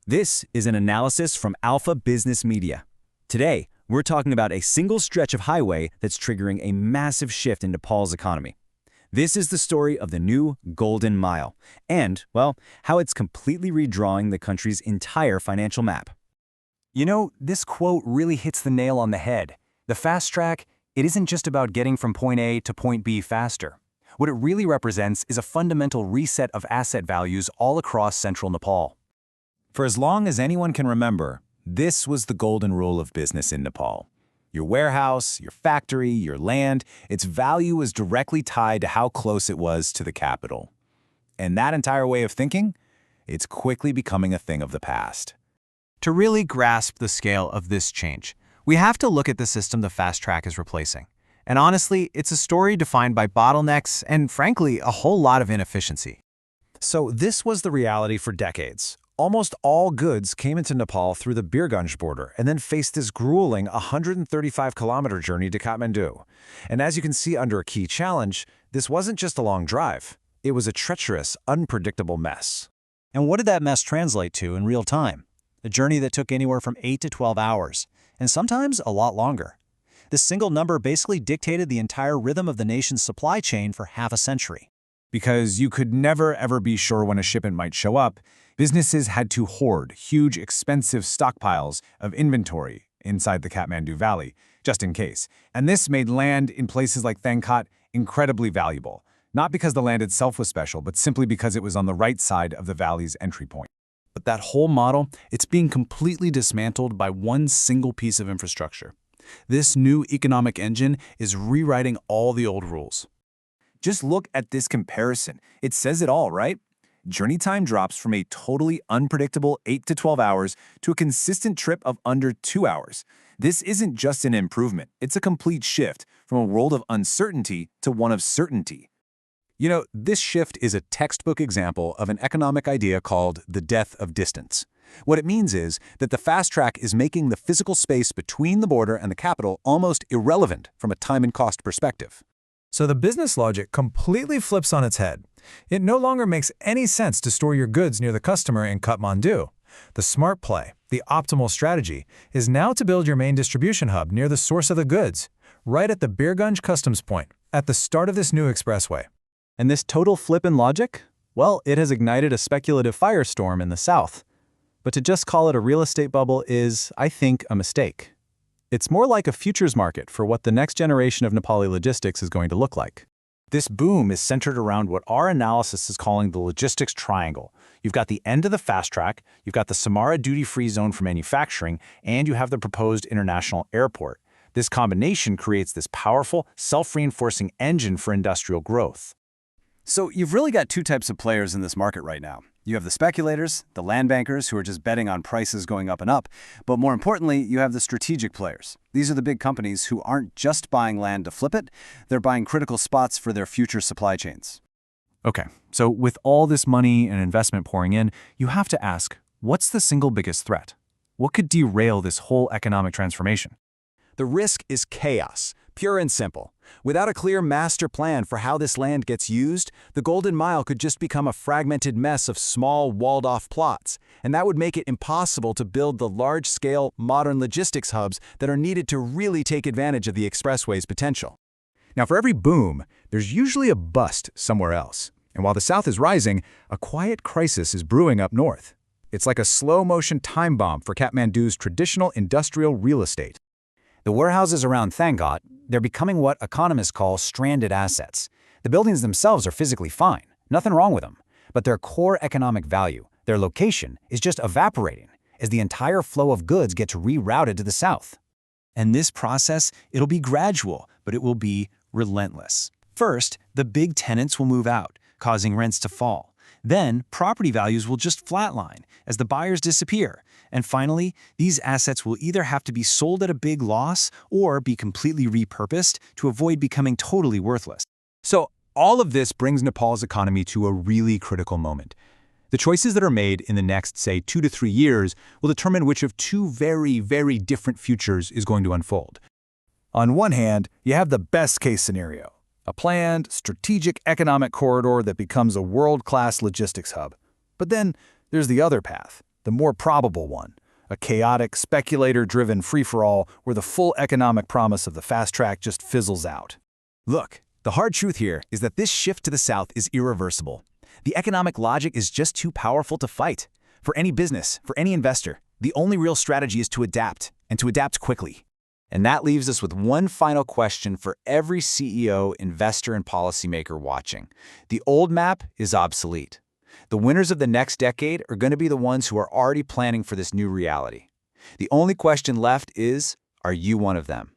This is an analysis from Alpha Business Media. Today, we're talking about a single stretch of highway that's triggering a massive shift in Nepal's economy. This is the story of the new Golden Mile and, well, how it's completely redrawing the country's entire financial map. You know, this quote really hits the nail on the head. The fast track, it isn't just about getting from point A to point B faster. What it really represents is a fundamental reset of asset values all across central Nepal. For as long as anyone can remember, this was the golden rule of business in Nepal. Your warehouse, your factory, your land, its value was directly tied to how close it was to the capital. And that entire way of thinking, it's quickly becoming a thing of the past. To really grasp the scale of this change, we have to look at the system the fast track is replacing. And honestly, it's a story defined by bottlenecks and, frankly, a whole lot of inefficiency. So this was the reality for decades. Almost all goods came into Nepal through the Birgunj border and then faced this grueling 135-kilometer journey to Kathmandu. And as you can see under a key challenge, this wasn't just a long drive. It was a treacherous, unpredictable mess. And what did that mess translate to in real time? A journey that took anywhere from 8 to 12 hours, and sometimes a lot longer. This single number basically dictated the entire rhythm of the nation's supply chain for half a century. Because you could never ever be sure when a shipment might show up, businesses had to hoard huge, expensive stockpiles of inventory inside the Kathmandu Valley, just in case. And this made land in places like Thangkat incredibly valuable, not because the land itself was special, but simply because it was on the right side of the valley's entry point. But that whole model, it's being completely dismantled by one single piece of infrastructure. This new economic engine is rewriting all the old rules. Just look at this comparison. It says it all, right? Journey time drops from a totally unpredictable 8 to 12 hours to a consistent trip of under 2 hours. This isn't just an improvement. It's a complete shift from a world of uncertainty to one of certainty. You know, this shift is a textbook example of an economic idea called the death of distance. What it means is that the fast track is making the physical space between the border and the capital almost irrelevant from a time and cost perspective. So the business logic completely flips on its head. It no longer makes any sense to store your goods near the customer in Kathmandu. The smart play, the optimal strategy, is now to build your main distribution hub near the source of the goods, right at the Birgunj customs point, at the start of this new expressway. And this total flip in logic? Well, it has ignited a speculative firestorm in the south. But to just call it a real estate bubble is, I think, a mistake. It's more like a futures market for what the next generation of Nepali logistics is going to look like. This boom is centered around what our analysis is calling the logistics triangle. You've got the end of the fast track, you've got the Samara duty-free zone for manufacturing, and you have the proposed international airport. This combination creates this powerful, self-reinforcing engine for industrial growth. So you've really got two types of players in this market right now. You have the speculators, the land bankers who are just betting on prices going up and up, but more importantly, you have the strategic players. These are the big companies who aren't just buying land to flip it, they're buying critical spots for their future supply chains. Okay, so with all this money and investment pouring in, you have to ask, what's the single biggest threat? What could derail this whole economic transformation? The risk is chaos, pure and simple. Without a clear master plan for how this land gets used, the Golden Mile could just become a fragmented mess of small, walled-off plots, and that would make it impossible to build the large-scale, modern logistics hubs that are needed to really take advantage of the expressway's potential. Now, for every boom, there's usually a bust somewhere else. And while the south is rising, a quiet crisis is brewing up north. It's like a slow-motion time bomb for Kathmandu's traditional industrial real estate. The warehouses around Thangkat, they're becoming what economists call stranded assets. The buildings themselves are physically fine, nothing wrong with them, but their core economic value, their location, is just evaporating as the entire flow of goods gets rerouted to the south. And this process, it'll be gradual, but it will be relentless. First, the big tenants will move out, causing rents to fall. Then, property values will just flatline as the buyers disappear. And finally, these assets will either have to be sold at a big loss or be completely repurposed to avoid becoming totally worthless. So all of this brings Nepal's economy to a really critical moment. The choices that are made in the next, say, 2 to 3 years will determine which of two very, very different futures is going to unfold. On one hand, you have the best-case scenario, a planned, strategic economic corridor that becomes a world-class logistics hub. But then there's the other path, the more probable one, a chaotic, speculator-driven free-for-all where the full economic promise of the fast track just fizzles out. Look, the hard truth here is that this shift to the south is irreversible. The economic logic is just too powerful to fight. For any business, for any investor, the only real strategy is to adapt, and to adapt quickly. And that leaves us with one final question for every CEO, investor, and policymaker watching. The old map is obsolete. The winners of the next decade are going to be the ones who are already planning for this new reality. The only question left is, are you one of them?